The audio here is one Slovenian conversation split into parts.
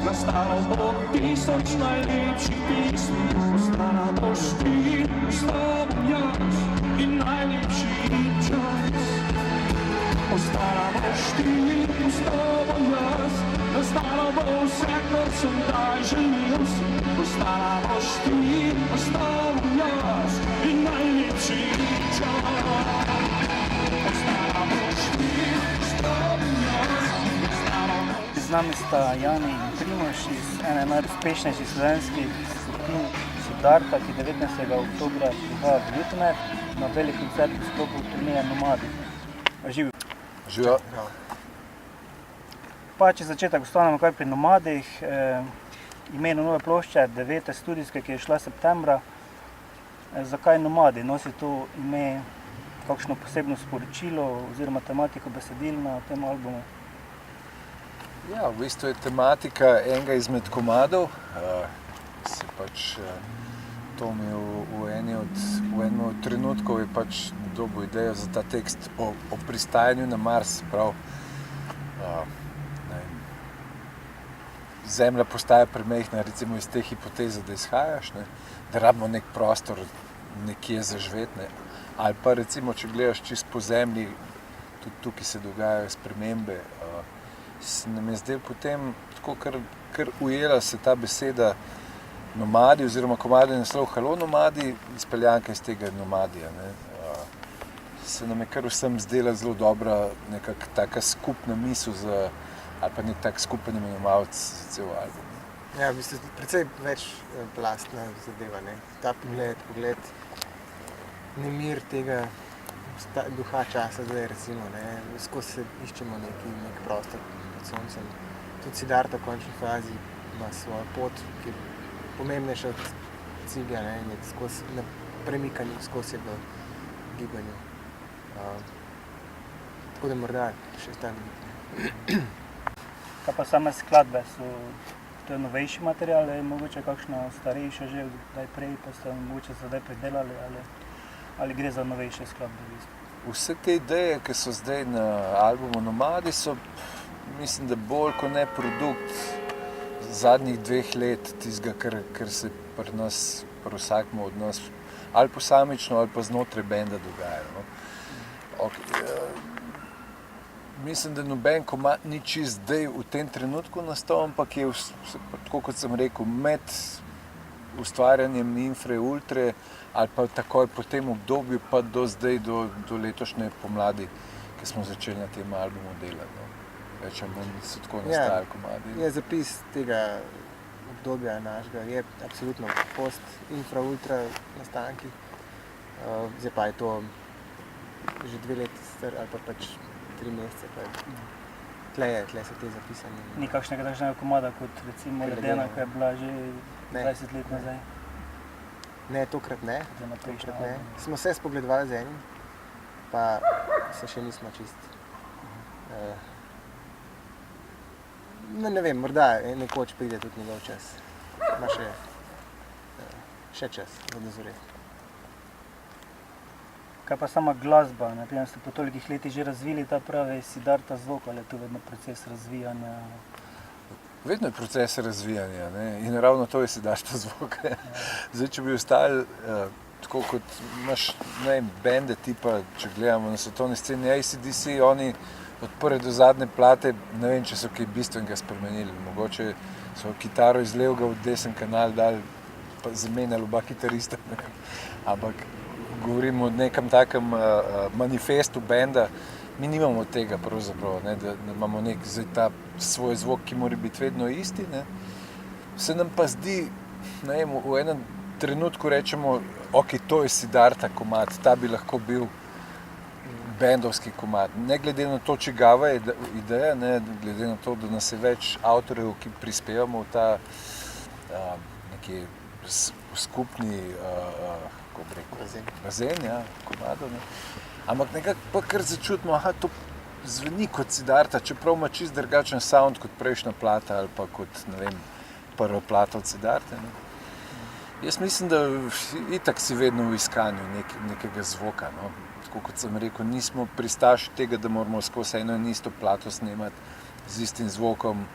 Nastala bo tisoč najlepših pism, ostala boš ti, ostal bom jaz in najlepši čas. Ostala boš ti, ostal bom jaz, nastalo bo vse, kar sem daj želel si. Ostala boš ti, ostal bom jaz in najlepši čas. Ostala boš ti, ostal bom jaz. Z nami sta Jani in Primož iz ene najuspešnejših slovenskih skupin Siddharta, ki 19. oktobra prihaja v Ljutomer na velik koncert v sklopu turneje Nomadi. Živijo. Živijo. Pa če začetek ostanemo kar pri Nomadih, imenu nove plošče, 9. studijske, ki je šla septembra. Zakaj Nomadi? Nosi to ime kakšno posebno sporočilo oziroma tematiko besedil na tem albumu? Ja, v bistvu je tematika enega izmed komadov. Se pač to mi v enem od trenutkov je pač dobil idejo za ta tekst o pristajanju na Mars. Prav, Zemlja postaja premehna, recimo iz te hipoteze, da izhajaš, da rabimo nek prostor nekje za živeti. Ali pa recimo, če gledaš čisto po zemlji, tudi tukaj se dogajajo spremembe. Se nam je zdaj potem tako kar ujela se ta beseda nomadi oziroma komadni naslov Halo nomadi, izpeljanka iz tega nomadija. Se nam je kar vsem zdela zelo dobra nekak taka skupna misel za, ali pa nek tak skupen imenovalec za cel album. Ja, v bistvu precej več plastna zadeva, ne. Ta pogled, nemir tega duha časa zdaj, recimo, ne. Skozi se iščemo nek prostor pod soncem. Tudi Siddharta v končni fazi ima svojo pot, ki je pomembnejša od cilja, ne, in je skozi na premikanju, skozi je v gibanju. Tako da morda še ta vidik. Kaj pa same skladbe? To je novejši material, je mogoče kakšna starejša že kdaj prej, pa ste mogoče zdaj predelali, ali gre za novejše skladbe? Vse te ideje, ki so zdaj na albumu Nomadi, so, mislim, da bolj kot ne produkt zadnjih 2 let tistega, kar se pri nas, pri vsakmu od nas, ali posamično, ali pa znotraj benda dogaja. Mislim, da noben komad ni čist zdaj v tem trenutku nastal, ampak je, tako kot sem rekel, med ustvarjanjem Infre, Ultre, ali pa takoj po tem obdobju, pa do zdaj, do letošnje pomladi, ki smo začeli na tem albumu delati. Več ali manj so tako nastajali komadi. Je zapis tega obdobja našega, je absolutno post Infra, Ultra nastanki. Zdaj pa je to že 2 leti star, ali pa pač 3 mesece, pa tle so te zapisani. Ni kakšnega takšnega komada kot recimo Ledena, ki je bila že 20 let nazaj? Ne, tokrat ne. Smo se spogledovali z enim, pa se še nismo čist. Ne vem, morda nekoč pride tudi njegov čas. Ima še čas za dozoreti. Kaj pa sama glasba? Naprimer, ste po tolikih letih že razvili ta pravi Siddharta zvok, ali je to vedno proces razvijanja? Vedno je proces razvijanja, ne? In ravno to je Siddharta zvok. Zdaj, če bi ostali tako kot imaš, ne vem, bende tipa, če gledamo na svetovni sceni, AC/DC, oni od prve do zadnje plate, ne vem, če so kaj bistvenega spremenili. Mogoče so kitaro iz levega v desen kanal dali, pa zamenjali oba kitarista. Ampak govorimo o nekem takem manifestu benda, mi nimamo tega pravzaprav, ne, da imamo nek ta svoj zvok, ki mora biti vedno isti. Ne. Se nam pa zdi, ne vem, v enem trenutku rečemo, ok, to je Siddharta komad, ta bi lahko bil bendovski komad. Ne glede na to, čigava je ideja, ne glede na to, da nas je več avtorjev, ki prispevamo v ta neki skupni kako bi rekel, bazen, ja, komado. Ne. Ampak nekako pa kar začutimo, aha, to zveni kot Siddharta, čeprav ima čist drugačen sound kot prejšnja plata ali pa kot, ne vem, prva plata od Siddharte. Ne. Jaz mislim, da itak si vedno v iskanju nekega zvoka. No. Tako kot sem rekel, nismo pristaši tega, da moramo skozi eno in isto plato snemati z istim zvokom,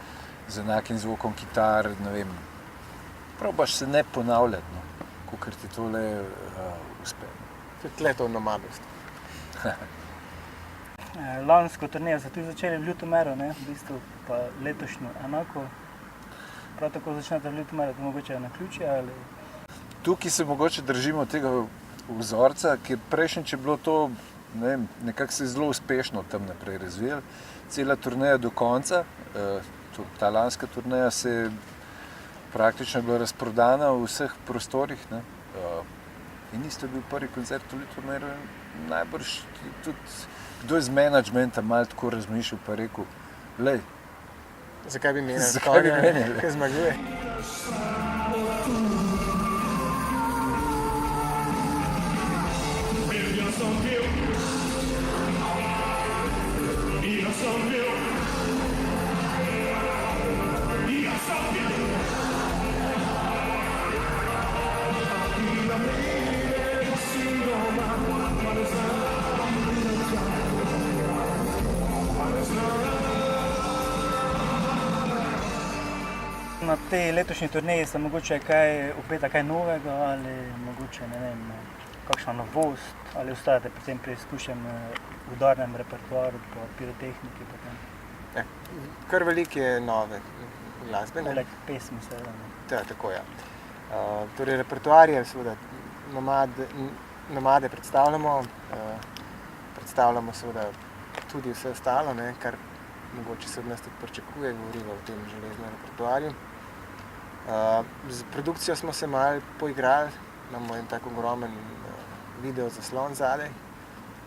z enakim zvokom kitar, ne vem. Probaš se ne ponavljati, no, kakor ti tole uspe. Tudi leto v nomadost. Lansko turnejo so tudi začeli v Ljutomeru, ne, v bistvu pa letošnjo enako. Prav tako začnete v Ljutomeru, to mogoče je naključje ali... Tukaj se mogoče držimo tega vzorca, ker prejšnjič je bilo to, ne vem, nekako se je zelo uspešno tam naprej razvijalo. Cela turneja do konca, ta lanska turneja se je praktično bila razprodana v vseh prostorih, ne. In isto je bil prvi koncert v Ljutomeru, najbrž tudi kdo iz menedžmenta malo tako razmišljal pa rekel, lej, Zakaj bi menjali? Zakaj bi menjali? Kaj zmaguje? Na tej letošnji turneji se mogoče kaj upeta kaj novega ali mogoče, ne vem, kakšna novost ali ostajate pri tem preizkušenem udarnem repertoarju pa pirotehniki potem? Ja, kar veliko je nove glasbe. Poleg pesmi seveda. Tako, ja. Torej, repertoar je seveda, nomade predstavljamo, predstavljamo seveda tudi vse ostalo, ne, kar mogoče se od nas tudi pričakuje, govorimo o tem železnem repertoarju. Z produkcijo smo se malo poigrali, imamo en tak ogromen video zaslon zadaj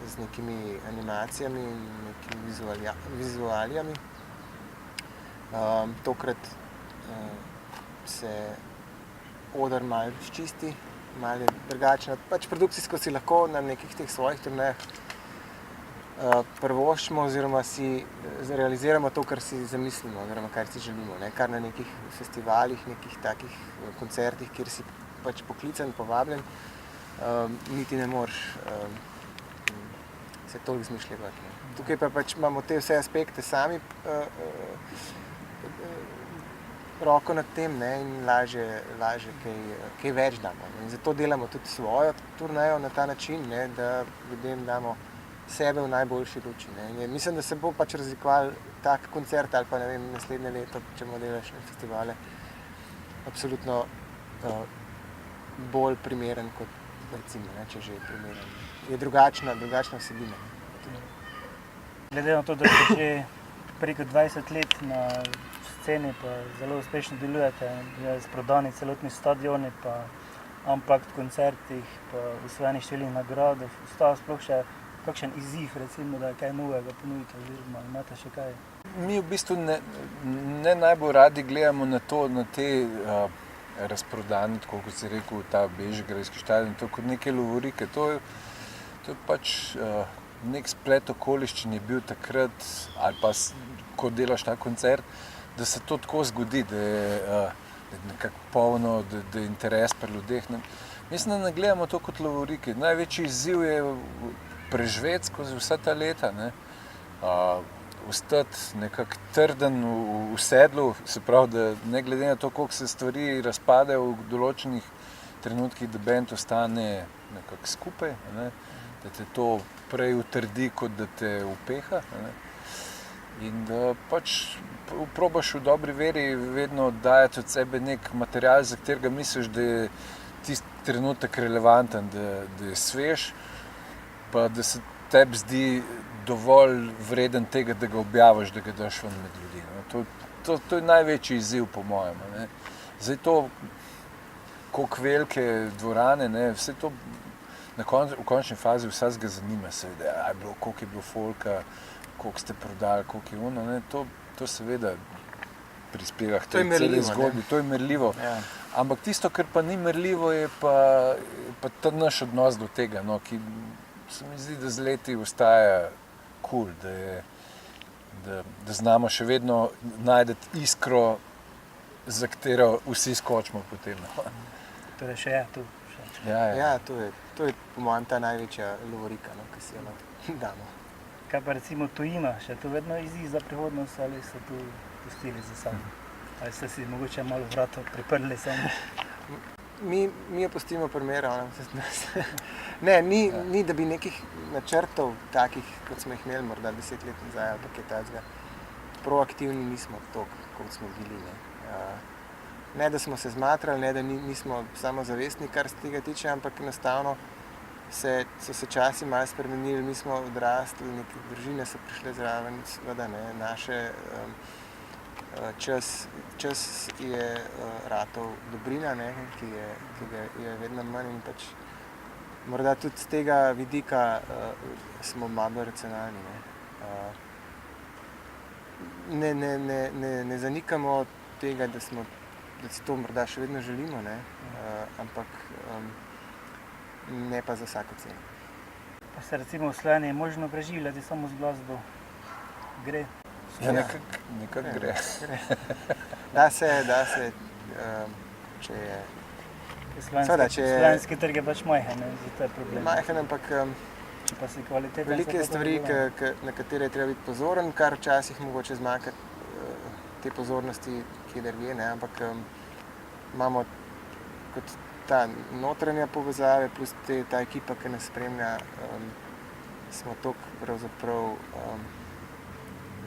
z nekimi animacijami in nekimi vizualijami. Tokrat se oder malo sčisti, malo je drugačna. Pač produkcijsko si lahko na nekih teh svojih turnejah prvoščimo oziroma si realiziramo to, kar si zamislimo oziroma kar si želimo, ne? Kar na nekih festivalih, nekih takih koncertih, kjer si pač poklican, povabljen, niti ne moreš se toliko izmišljati. Tukaj pa pač imamo te vse aspekte sami roko nad tem, ne? In lažje kaj več damo. In zato delamo tudi svojo turnejo na ta način, ne? Da ljudem damo sebe v najboljši luči. Ne? Mislim, da se bo pač razlikoval tak koncert ali pa ne vem, naslednje leto, če bomo delali še festivale, absolutno bolj primeren kot recimo, ne? Če že je primeren. Je drugačna vsebina. Glede na to, da ste že preko 20 let na sceni pa zelo uspešno delujete, razprodani celotni stadioni pa unplugged koncertih pa osvojenih številnih nagrad, ostalo sploh še kakšen izziv, recimo, da je kaj novega ponudite oziroma imate še kaj? Mi v bistvu ne najbolj radi gledamo na to, na te razprodane, tako kot si rekel, ta bežigrajski štadion, to kot neke lovorike. To je pač nek splet okoliščin je bil takrat, ali pa ko delaš ta koncert, da se to tako zgodi, da je nekako polno, da je interes pri ljudeh. Mislim, da ne gledamo to kot lovorike. Največji izziv je preživeti skozi vsa ta leta, ne? Ostati nekako trden v sedlu, se pravi, da ne glede na to, koliko se stvari razpadejo v določenih trenutkih, da bend ostane nekako skupaj, ne? Da te to prej utrdi, kot da te upeha, ne? In da pač probaš v dobri veri vedno dajati od sebe nek material, za katerega misliš, da je tisti trenutek relevanten, da je svež, pa da se tebi zdi dovolj vreden tega, da ga objaviš, da ga daš ven med ljudi. To je največji izziv, po mojem. Ne? Zdaj to koliko velike dvorane, ne, vse to v končni fazi vsega zanima, seveda, koliko je bilo folka, koliko ste prodali, koliko je ono, ne, to seveda prispeva k tej celi zgodbi, to je merljivo. Ja. Ampak tisto, kar pa ni merljivo, je pa ta naš odnos do tega, no, ki se mi zdi, da z leti ostaja cool, da znamo še vedno najdeti iskro, za katero vsi skočimo potem. No. Torej še je tu. Ja, to je po mojem ta največja lovorika, no, ki si jo damo. Kaj pa recimo tujina, še to vedno izziv za prihodnost ali so tu pustili za sabo? Ali ste si mogoče malo vrata priprli sami? Mi jo pustimo primero. Ne, ni da bi nekih načrtov takih, kot smo jih imeli morda 10 let nazaj ali pa kaj takega. Proaktivni nismo toliko, kot smo bili. Ne, da smo se zmatrali, ne, da nismo samozavestni, kar se tega tiče, ampak enostavno so se časi malo spremenili, mi smo odrastli, neke družine so prišle zraven, seveda ne, naše čas je ratov dobrina, ne, ki je vedno manj in pač morda tudi z tega vidika smo malo racionalni. Ne zanikamo tega, da si to morda še vedno želimo, ne, ampak ne pa za vsako ceno. Pa se recimo v Sloveniji možno preživljati samo z glasbo? Gre? Ja, nekako gre. Da se, če je... Slovenski trg je pač majhen, zato je problem. Majhen, ampak če pa si kvaliteten, velike stvari, na katere je treba biti pozoren, kar včasih mogoče zmanjka te pozornosti, kjer je, ne, ampak imamo kot ta notranja povezave plus ta ekipa, ki nas spremlja, smo toliko pravzaprav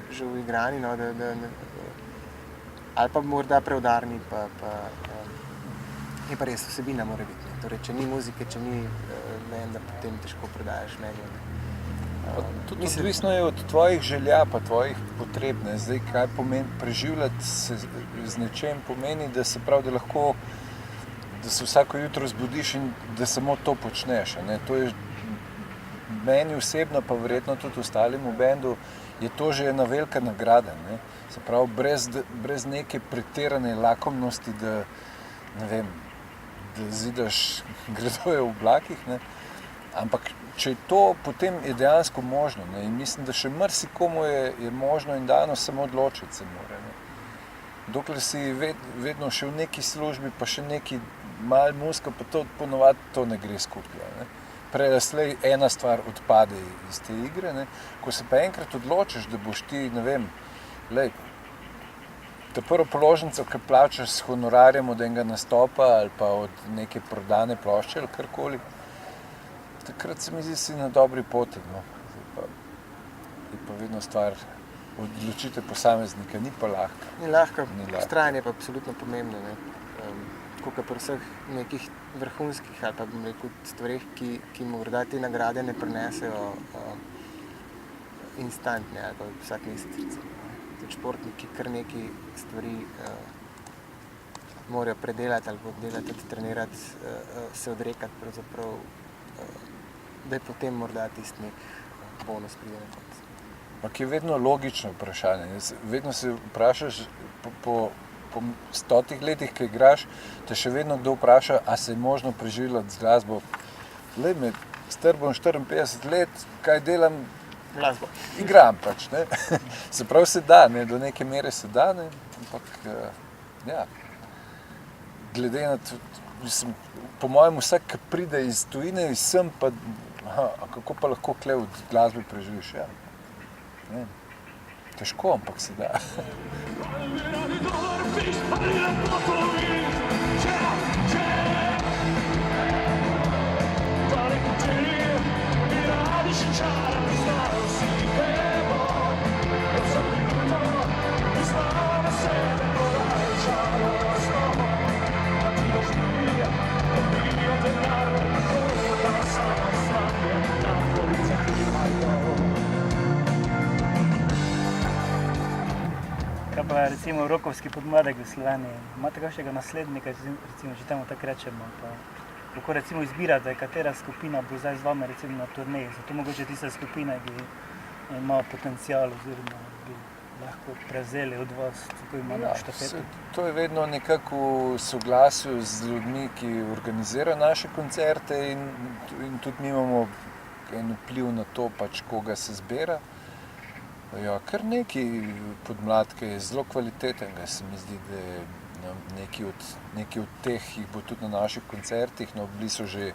že uigrani, no, ali pa morda preudarni, pa je pa res vsebina mora biti. Torej, če ni muzike, če ni benda, potem težko prodajaš mnenje. Tudi odvisno je od tvojih želja pa tvojih potreb. Ne. Zdaj, kaj pomeni preživljati se z nečem, pomeni, da se pravi, da lahko, da se vsako jutro zbudiš in da samo to počneš. Ne. To je meni osebno, pa verjetno tudi ostalim v bendu, je to že ena velika nagrada. Ne. Se pravi, brez neke pretirane lakomnosti, da, ne vem, da zidaš gradove v oblakih, ne. Ampak če je to, potem je dejansko možno. Ne. In mislim, da še marsikomu je možno in dano samo odločiti se mora. Ne. Dokler si vedno še v neki službi, pa še neki malo muzika, pa to ponovadi to ne gre skupaj. Ne. Prej slej ena stvar odpade iz te igre, ne. Ko se pa enkrat odločiš, da boš ti, ne vem, lej, ta prvo položnico, ki plačaš s honorarjem od enega nastopa ali pa od neke prodane plošče ali karkoli, takrat se mi zdi, si na dobri poti. No. Je pa vedno stvar odločitev posameznika, ni pa lahka. Ni lahka, vztrajanje pa absolutno pomembno. Ne. Kot pri vseh nekih vrhunskih ali pa bom rekel stvareh, ki morda te nagrade ne prinesejo instantne ali pa vsak mesec. Tudi športniki kar nekaj stvari morajo predelati ali delati, tudi trenirati, se odrekati pravzaprav, da je potem morda tisti nek bonus pride na konec. Ampak je vedno logično vprašanje. Vedno se vprašaš po 100 letih, ki igraš, te še vedno kdo vpraša, a se je možno preživljati z glasbo. Lej, star bom 54 let, kaj delam? Glasbo. Igram pač, ne. Se pravi se da, ne, do neke mere se da, ne, ampak ja, glede na to, mislim, po mojem vsak, ki pride iz tujine, iz sem, pa kako pa lahko kle od glasbe preživiš, ja. Ne. Težko, ampak se da. Kaj pa recimo rokovski podmladek v Sloveniji? Imate kakšnega naslednika, recimo, če temu tako rečemo? Pa, kako recimo izbirate, katera skupina bo zdaj z vami recimo na turneji? Zato mogoče tiste skupine, ki ima potencial oziroma bi lahko prevzeli od vas, tako ima na štafetu. To je vedno nekako v soglasju z ljudmi, ki organizirajo naše koncerte in tudi mi imamo en vpliv na to, pač koga se zbira. Ja, kar nekaj podmladka je zelo kvalitetnega, se mi zdi, da je neki od teh jih bo tudi na naših koncertih, no bili so že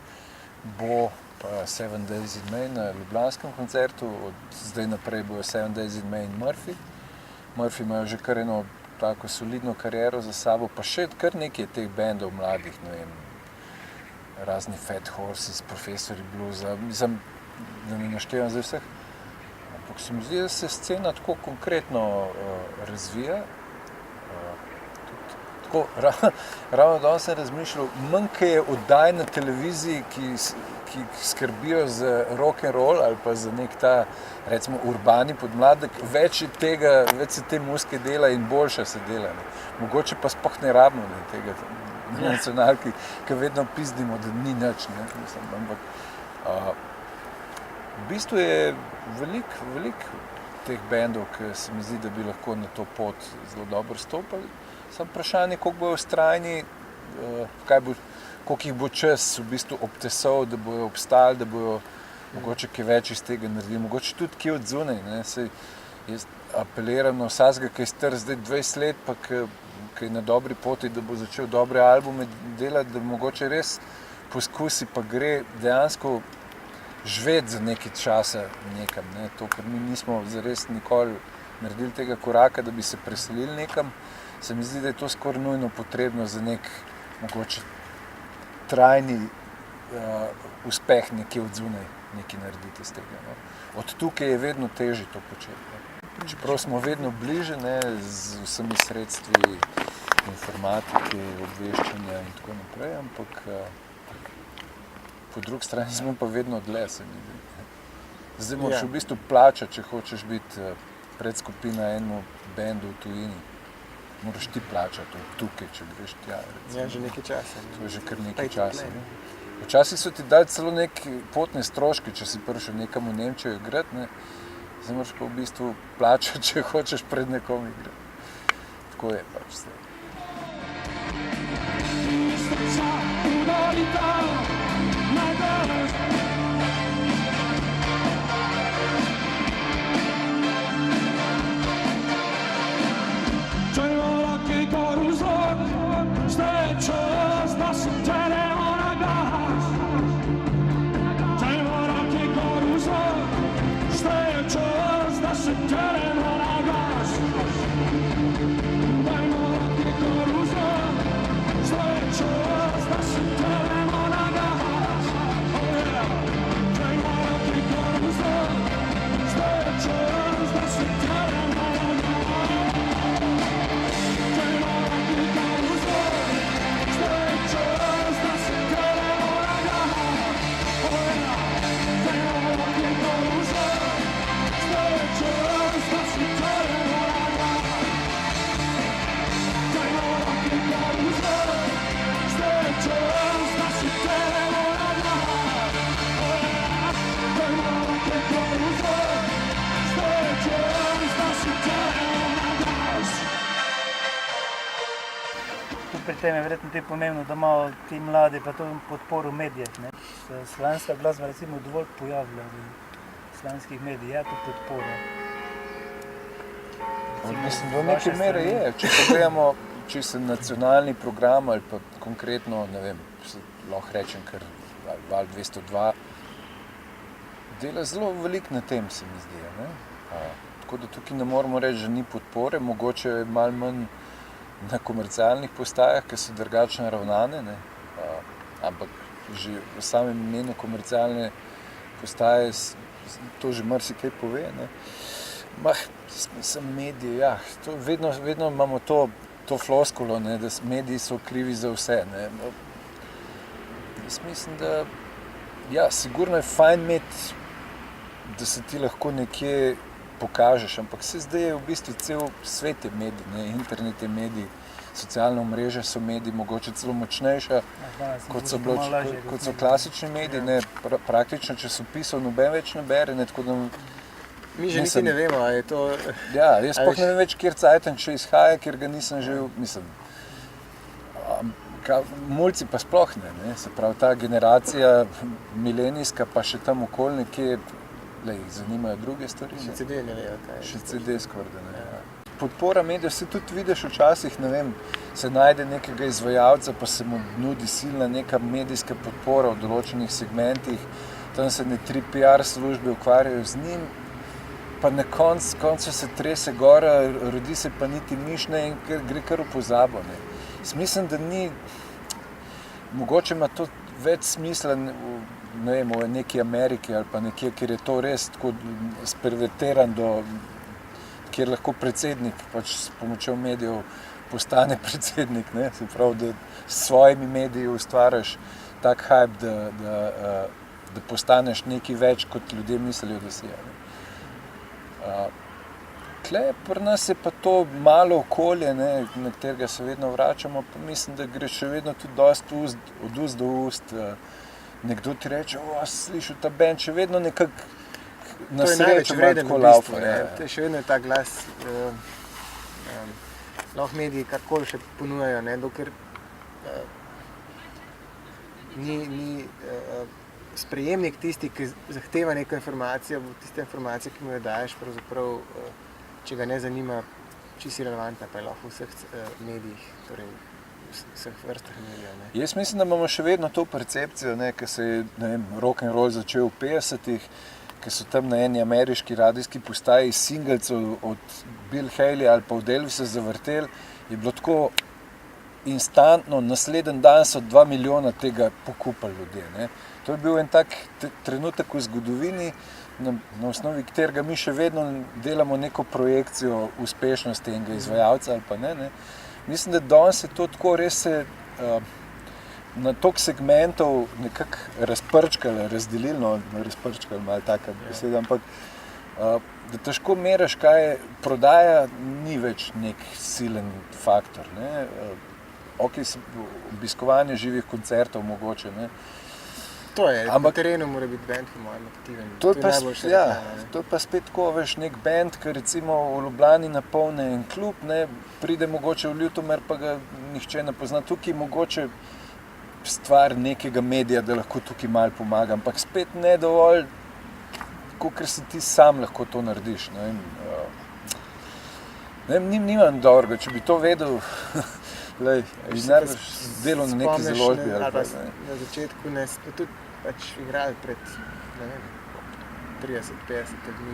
Bo pa 7 Days in May na ljubljanskem koncertu, od zdaj naprej bojo 7 Days in May in Murphy. Murphy imajo že kar eno tako solidno kariero za sabo, pa še kar nekaj teh bendov mladih, ne vem, razni Fat Horses, Profesori bluesa, mislim, da ne naštevam zdaj vseh. Ampak se mi zdi, da se scena tako konkretno razvija. Tako, ravno danes sem razmišljal, manj je oddaj na televiziji, ki skrbijo za rock and roll ali pa za nek ta, recimo, urbani podmladek, več se te muzike dela in boljše se dela. Ne. Mogoče pa sploh ne rabimo tega nacionalki, ki vedno pizdimo, da ni nič. Ne. Mislim, ampak v bistvu je veliko teh bendov, ki se mi zdi, da bi lahko na to pot zelo dobro stopali. Samo vprašanje, koliko bojo vztrajni, koliko jih bo čas v bistvu obtesal, da bojo obstali, da bojo mogoče kaj več iz tega naredili, mogoče tudi kje od zunaj. Saj jaz apeliram na vsakega, ki je star zdaj 20 let, pa ki je na dobri poti, da bo začel dobre albume delati, da mogoče res poskusi, pa gre dejansko živeti za nekaj časa nekam. Ne? To, ker mi nismo zares nikoli naredili tega koraka, da bi se preselili nekam, se mi zdi, da je to skoraj nujno potrebno za nek mogoče trajni uspeh nekje od zunaj nekaj narediti iz tega. No. Od tukaj je vedno težje to početi. Čeprav smo vedno bliže, ne, z vsemi sredstvi informatike, obveščanja in tako naprej, ampak po drugi strani smo pa vedno dlje, se mi zdi. Zdaj moraš v bistvu plačati, če hočeš biti predskupina enemu bendu v tujini. Moraš ti plačati tukaj, če greš tja. Ja, že nekaj časa. To je že kar nekaj časa. Včasih so ti dali celo neke potne stroške, če si prišel nekam v Nemčijo igrati, ne. Zdaj moraš pa v bistvu plačati, če hočeš pred nekom igrati. Tako je pač zdaj. Pri tem je verjetno tudi pomembno, da imajo ti mladi pa to podporo medijev. Slovenska glasba recimo dovolj pojavlja v slovenskih medijih, je to podpora. Mislim, do neke mere je. Če pogledamo čisto nacionalni program ali pa konkretno, ne vem, lahko rečem kar Val 202, dela zelo veliko na tem, se mi zdi. Ne? Tako da tukaj ne moramo reči, da ni podpore, mogoče je malo manj na komercialnih postajah, ki so drugačno ravnane, ne? Ampak že v samem imenu komercialne postaje to že marsikaj pove. Ne? Sem mediji, ja, to vedno imamo to floskulo, ne, da mediji so krivi za vse. Ne? Jaz mislim, da ja, sigurno je fajn imeti, da se ti lahko nekje pokažeš, ampak se zdaj je v bistvu cel svet je medij, ne? Internet je medij, socialne mreže so mediji, mogoče celo močnejša, kot so klasični mediji, ne? Praktično časopisov noben več ne bere, ne? Tako da Mi že niti ne vemo, ali je to... Ja, jaz sploh ne vem več, kjer Cajten še izhaja, ker ga nisem že, mislim, mulci pa sploh ne, se pravi, ta generacija milenijska pa še tam okoli nekje, jih zanimajo druge stvari. Še CD ne vejo, kaj je. Še CD skoraj ne. Ja. Podpora medijev, se tudi vidiš včasih, ne vem, se najde nekega izvajalca, pa se mu nudi silna neka medijska podpora v določenih segmentih, tam se ne 3 PR službe ukvarjajo z njim, pa na koncu se trese gora, rodi se pa niti mišne in gre kar v pozabo. Ne. Mislim, da ni, mogoče ima to več smisla, ne vem, v neki Ameriki ali pa nekje, kjer je to res tako spervertiran kjer lahko predsednik pač s pomočjo medijev postane predsednik, ne? Se pravi, da s svojimi mediji ustvariš tak hype, da postaneš nekaj več, kot ljudje mislijo, da si je. Tle pri nas je pa to malo okolje, ne, na katerega se vedno vračamo, pa mislim, da gre še vedno tudi dosti od ust do ust. Nekdo ti reče, slišal ta band, še vedno nekako na srečo ima tako laufa. To je še vedno ta glas, lahko mediji karkoli še ponujajo, ne, dokler ni sprejemnik tisti, ki zahteva neko informacijo, tiste informacije, ki mu jo daješ, pravzaprav, če ga ne zanima, čisto relevantna, pa je lahko v vseh medijih, torej vseh vrstah medijev. Ne. Jaz mislim, da imamo še vedno to percepcijo, ki se je, ne vem, rock'n'roll začel v 50-ih, ki so tam na eni ameriški radijski postaji singelcev od Bill Haley ali pa od Elvisa zavrteli, je bilo tako instantno, naslednji dan so 2 milijona tega pokupali ljudje. Ne. To je bil en tak trenutek v zgodovini, na osnovi katerega mi še vedno delamo neko projekcijo uspešnosti enega izvajalca ali pa ne. Mislim, da danes je to tako res na toliko segmentov nekako razprčkali, razdelilno, razprčkali malo taka beseda, ampak da težko meriš, kaj je, prodaja ni več nek silen faktor. Ne. Obiskovanje živih koncertov mogoče, ne. To je, na terenu mora biti band, po mojem, aktiven. To je pa spet tako, veš, nek band, ki recimo v Ljubljani napolne en klub, ne, pride mogoče v Ljutomer, pa ga nihče ne pozna. Tukaj mogoče stvar nekega medija, da lahko tukaj malo pomaga, ampak spet ne dovolj, kolikor si ti sam lahko to narediš. Nimam dobrega, če bi to vedel, bi najbrž delal na neki založbi. Na začetku ne, tudi pač igrali pred, ne vem, 30-50 dni.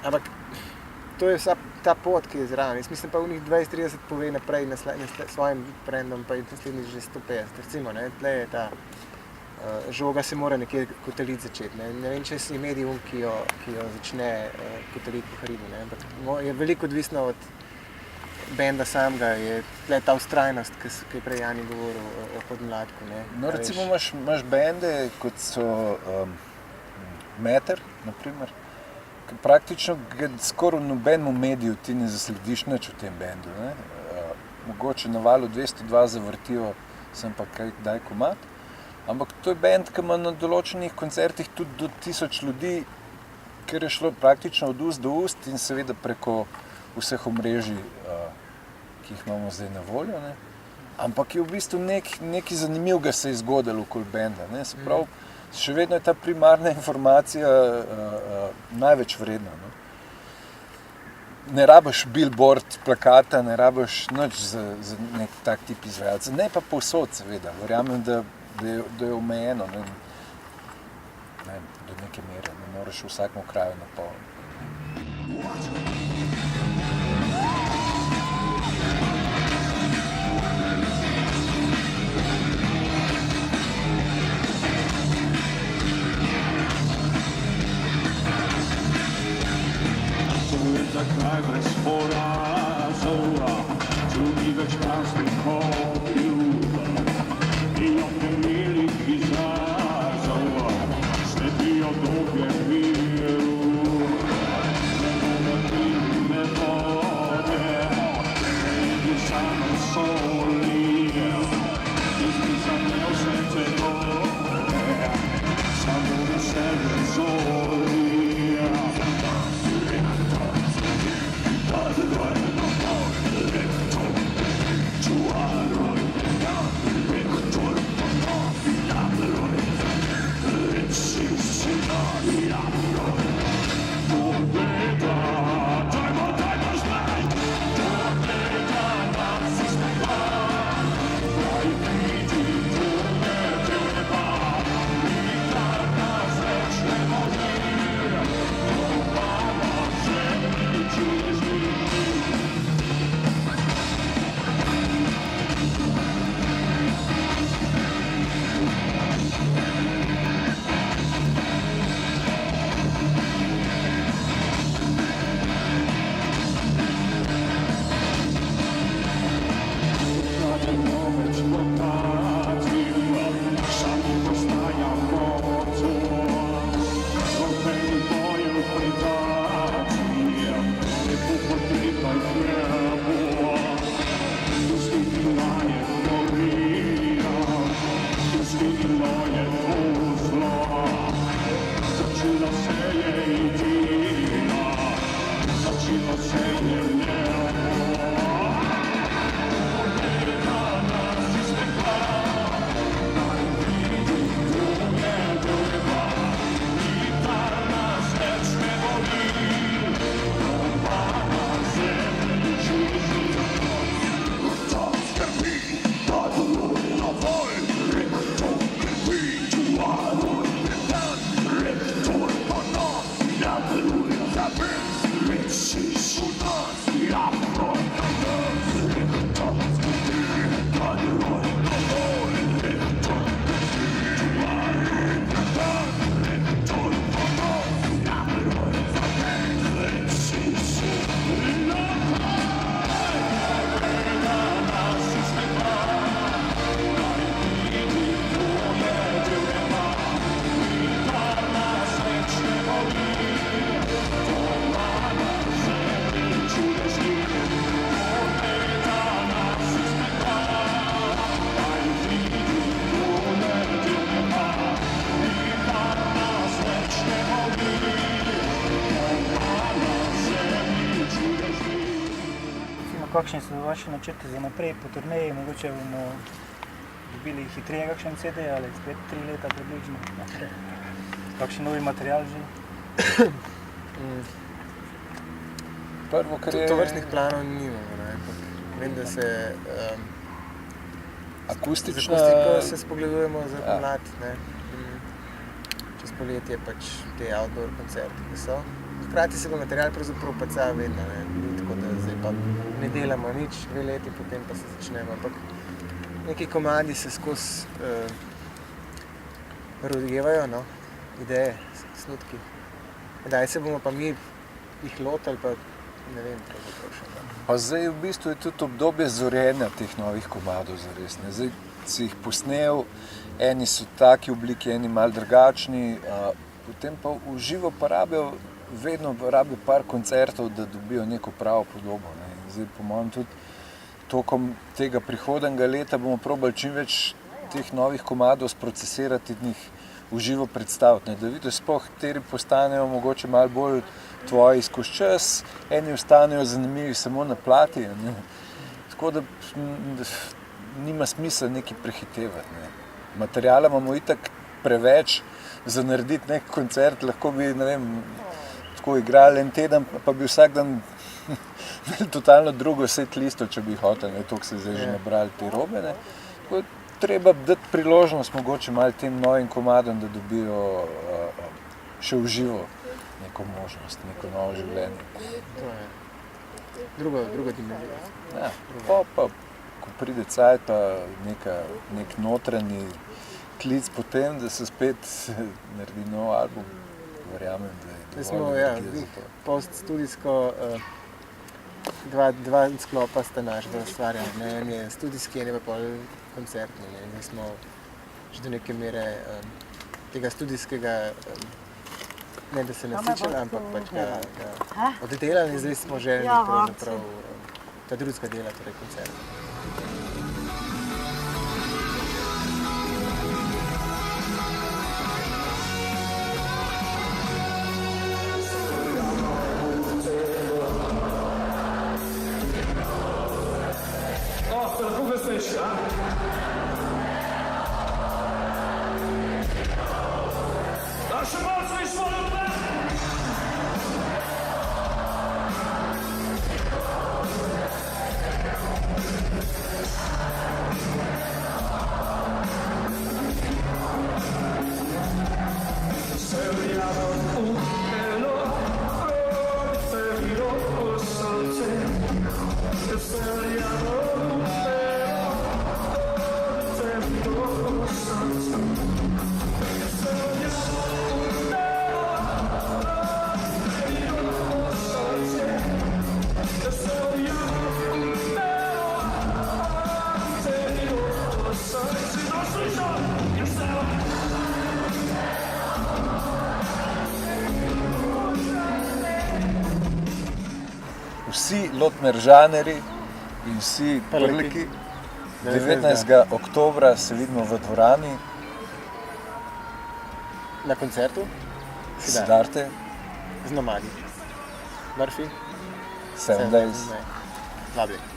Ampak to je vsa ta pot, ki je zraven. Jaz mislim pa v njih 20-30 pove naprej na svojim brandom, pa je naslednji že 150. Recimo, ne, tle je ta žoga se mora nekje kotaliti začeti. Ne vem, če si medij, ki jo začne kotaliti po hribu. Ampak je veliko odvisno od benda samega, je tle ta vztrajnost, ki je prej Jani govoril o Podmladku. No, recimo imaš bende, kot so Meter, naprimer, ki praktično skoraj v nobenemu mediju ti ne zaslediš nič v tem bendu. Ne? Mogoče na Valu 202 zavrtijo, sem pa kdaj komad, ampak to je bend, ki ima na določenih koncertih tudi do 1000 ljudi, ker je šlo praktično od ust do ust in seveda preko vseh omrežij, ki jih imamo zdaj na voljo. Ne? Ampak je v bistvu nekaj zanimivega se je zgodilo okoli benda. Ne? Se pravi, še vedno je ta primarna informacija največ vredna. No? Ne rabiš billboard, plakata, ne rabiš nič za nek tak tip izvajalca. Ne pa povsod, seveda. Verjamem, da je omejeno. Ne, do neke mere. Ne moraš v vsakem kraju napolniti. Zakaj brez porazova, čudi več krasnih obljub, in ob temeljih izrazova, sledijo dokler miru. Kakšni so vaši načrti za naprej po turneji? Mogoče bomo dobili hitreje kakšen CD ali spet 3 leta približno. Kakšen novi material že? Prvo, kar je... Tovrstnih planov nimamo, ne. Vem, da se akustična... z akustiko se spogledujemo za pomlad, ne. Čez poletje pač te outdoor koncerti, ki so. Hkrati se bo material pravzaprav paca vedno, ne. Ni tako, da zdaj pa ne delamo nič 2 leti, potem pa se začnemo, ampak neki komadi se skozi rodevajo, no, ideje, snutki. Kdaj se bomo pa mi jih lotili, pa ne vem, pravzaprav še. Pa zdaj v bistvu je tudi obdobje zorenja teh novih komadov zares, ne. Zdaj si jih posnel, eni so taki obliki, eni malo drugačni, potem pa v živo pa vedno rabijo par koncertov, da dobijo neko pravo podobo, ne. Zdaj po mojem tudi tokom tega prihodnjega leta bomo probali čim več teh novih komadov sprocesirati in jih v živo predstaviti, ne. Da vidiš sploh, kateri postanejo mogoče malo bolj tvoji skozi čas, eni ostanejo zanimivi samo na plati, ne. Tako da nima smisla nekaj prehitevati, ne. Materiala imamo itak preveč za narediti nek koncert, lahko bi, ne vem, tako igrali en teden, pa bi vsak dan totalno drugo set listo, če bi hotel, ne, toliko se zdaj že nabrali te robe, ne. Tako treba dati priložnost mogoče malo tem novim komadom, da dobijo še v živo neko možnost, neko novo življenje. To je druga dimenzija. Ja, pa ko pride cajt, pa nek notranji klic potem, da se spet naredi nov album, verjamem, da je dovolj energije za to. Poststudijsko dva sklopa sta našega ustvarjanja, ne, en je studijski, en je pa pol koncertni, ne. Zdaj smo že do neke mere tega studijskega, ne da se nasičali, ampak pač ga oddelali in zdaj smo željni pravzaprav ta drugega dela, torej koncert. veš, ja? Da še malo smo izvoli odpre? Vsi lotmeržanerji in vsi prliki 19. oktobra se vidimo v dvorani Na koncertu? Siddharte, Z nomadi. Murphy? 7 Days. Vabljeni.